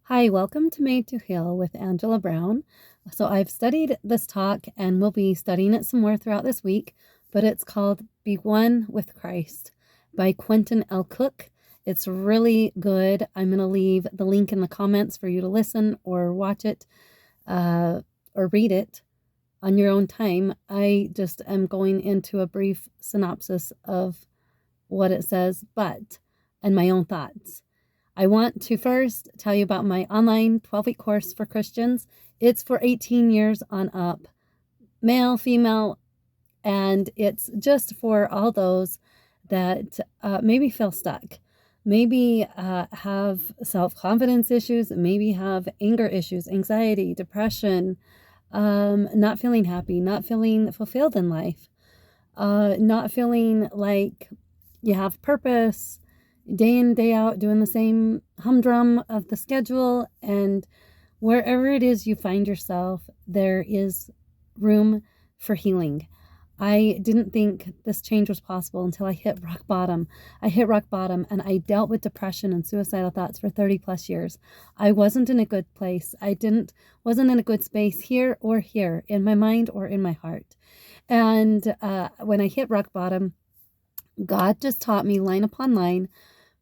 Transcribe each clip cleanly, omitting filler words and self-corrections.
Hi, welcome to Made to Heal with Angela Brown. So, I've studied this talk and we'll be studying it some more throughout this week, but it's called Be One with Christ by Quentin L. Cook. It's really good. I'm going to leave the link in the comments for you to listen or watch it or read it on your own time. I just am going into a brief synopsis of what it says, and my own thoughts. I want to first tell you about my online 12-week course for Christians. It's for 18 years on up, male, female, and it's just for all those that maybe feel stuck, maybe have self-confidence issues, maybe have anger issues, anxiety, depression, not feeling happy, not feeling fulfilled in life, not feeling like you have purpose, day in, day out, doing the same humdrum of the schedule. And wherever it is you find yourself, there is room for healing. I didn't think this change was possible until I hit rock bottom. I hit rock bottom and I dealt with depression and suicidal thoughts for 30 plus years. I wasn't in a good place. Wasn't in a good space here or here, in my mind or in my heart. And when I hit rock bottom, God just taught me line upon line,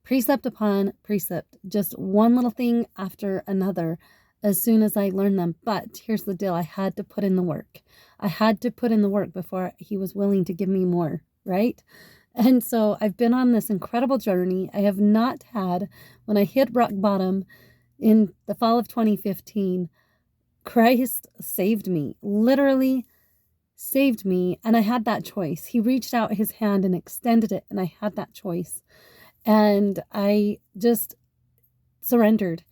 precept upon precept, just one little thing after another as soon as I learned them. But here's the deal. I had to put in the work. I had to put in the work before he was willing to give me more, right? And so I've been on this incredible journey. I have not had, when I hit rock bottom in the fall of 2015, Christ saved me, literally saved me. And I had that choice. He reached out his hand and extended it, and I had that choice. And I just surrendered.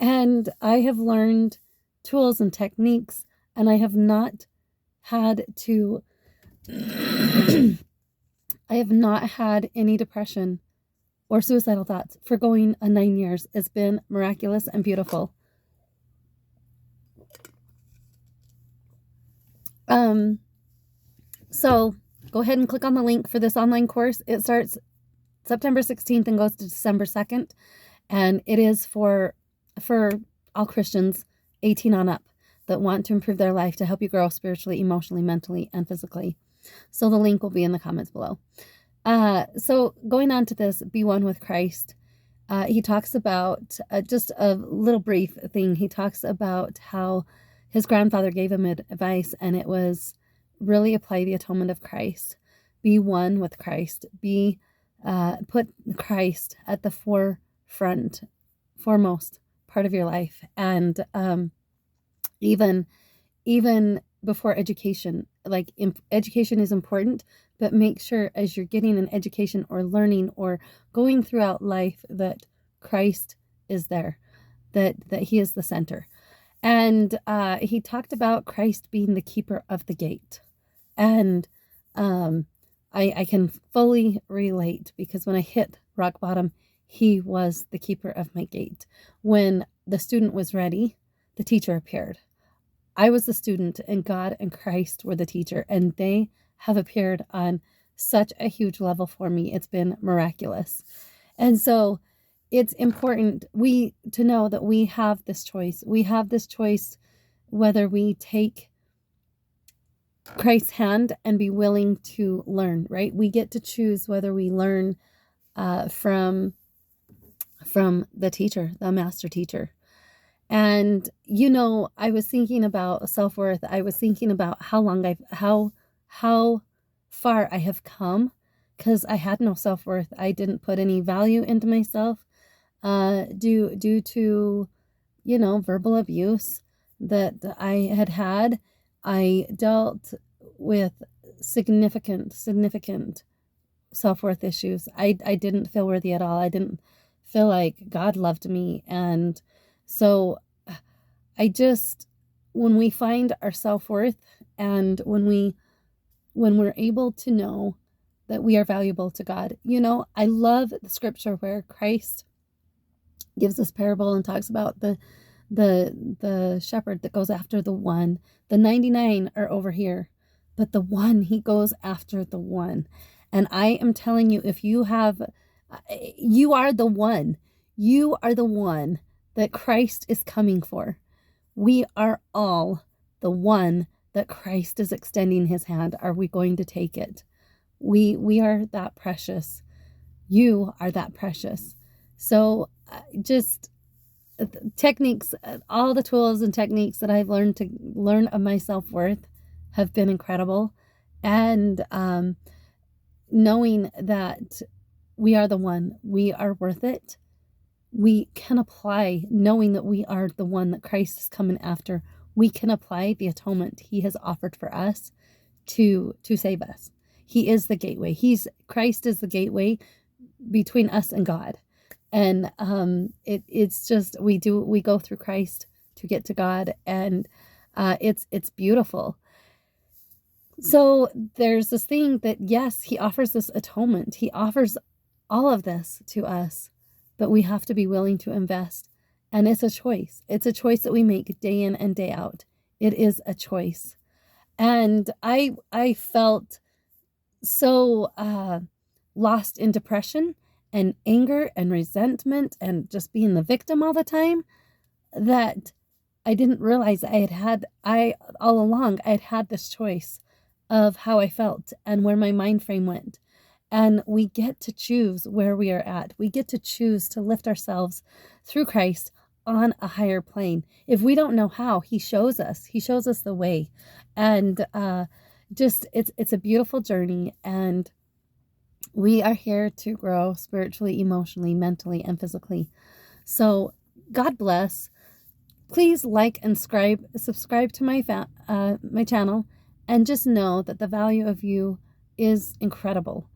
And I have learned tools and techniques, and I have not had to, I have not had any depression or suicidal thoughts for going on 9 years. It's been miraculous and beautiful. So go ahead and click on the link for this online course. It starts September 16th and goes to December 2nd. And it is for all Christians 18 on up that want to improve their life to help you grow spiritually, emotionally, mentally, and physically. So the link will be in the comments below. So going on to this, Be One with Christ, he talks about just a little brief thing. He talks about how his grandfather gave him advice, and it was really apply the atonement of Christ. Be one with Christ. Put Christ at the foremost part of your life. And even before education, like education is important, but make sure as you're getting an education or learning or going throughout life that Christ is there, that he is the center. And he talked about Christ being the keeper of the gate. And I can fully relate, because when I hit rock bottom, he was the keeper of my gate. When the student was ready, the teacher appeared. I was the student, and God and Christ were the teacher, and they have appeared on such a huge level for me. It's been miraculous. And so it's important to know that we have this choice. We have this choice whether we take Christ's hand and be willing to learn, right? We get to choose whether we learn from the teacher, the master teacher. And, I was thinking about self-worth. I was thinking about how far I have come, because I had no self-worth. I didn't put any value into myself, due to, verbal abuse that I had. I dealt with significant self-worth issues. I didn't feel worthy at all. I didn't feel like God loved me. And so when we find our self-worth, and when we're able to know that we are valuable to God, I love the scripture where Christ gives this parable and talks about the shepherd that goes after the one. The 99 are over here, but the one, he goes after the one. And I am telling you, if you are the one. You are the one that Christ is coming for. We are all the one that Christ is extending his hand. Are we going to take it? We are that precious. You are that precious. So just techniques, all the tools and techniques that I've learned to learn of my self-worth have been incredible. And knowing that we are the one, we are worth it. We can apply, knowing that we are the one that Christ is coming after. We can apply the atonement he has offered for us to save us. He is the gateway. Christ is the gateway between us and God. And it's just we go through Christ to get to God, and it's beautiful. So there's this thing that, yes, he offers this atonement. He offers all of this to us, but we have to be willing to invest. And it's a choice. It's a choice that we make day in and day out. It is a choice. And I felt so lost in depression and anger and resentment and just being the victim all the time that I didn't realize all along I had this choice of how I felt and where my mind frame went. And we get to choose where we are at. We get to choose to lift ourselves through Christ on a higher plane. If we don't know how, he shows us. He shows us the way. And it's a beautiful journey. And we are here to grow spiritually, emotionally, mentally, and physically. So God bless. Please like and subscribe to my channel, and just know that the value of you is incredible.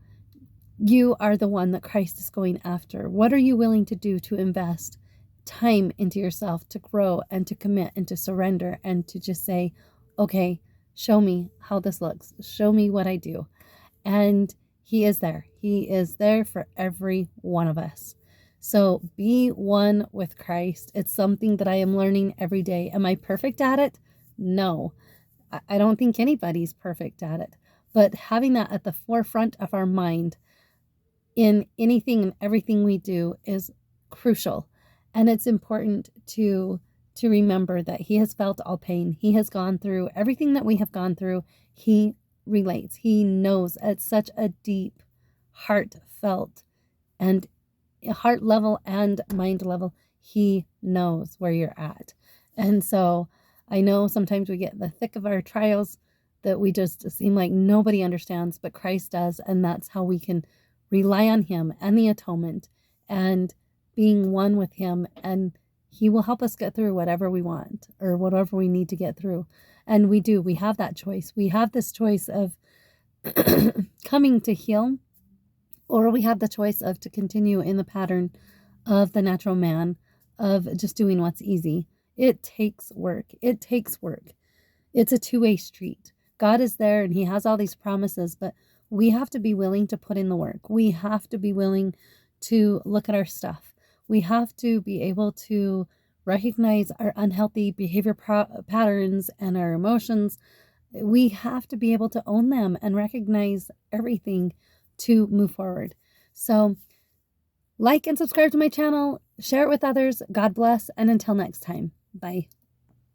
You are the one that Christ is going after. What are you willing to do to invest time into yourself, to grow and to commit and to surrender and to just say, okay, show me how this looks. Show me what I do. And he is there. He is there for every one of us. So be one with Christ. It's something that I am learning every day. Am I perfect at it? No. I don't think anybody's perfect at it. But having that at the forefront of our mind in anything and everything we do is crucial. And it's important to remember that he has felt all pain. He has gone through everything that we have gone through. He relates. He knows at such a deep, heartfelt, and heart level and mind level. He knows where you're at. And so I know sometimes we get in the thick of our trials that we just seem like nobody understands, but Christ does. And that's how we can rely on him and the atonement and being one with him, and he will help us get through whatever we want or whatever we need to get through. And we have that choice. We have this choice of coming to heal, or we have the choice of to continue in the pattern of the natural man of just doing what's easy. It takes work. It takes work. It's a two-way street. God is there and he has all these promises, but we have to be willing to put in the work. We have to be willing to look at our stuff. We have to be able to recognize our unhealthy behavior patterns and our emotions. We have to be able to own them and recognize everything to move forward. So like and subscribe to my channel, share it with others. God bless, and until next time, bye.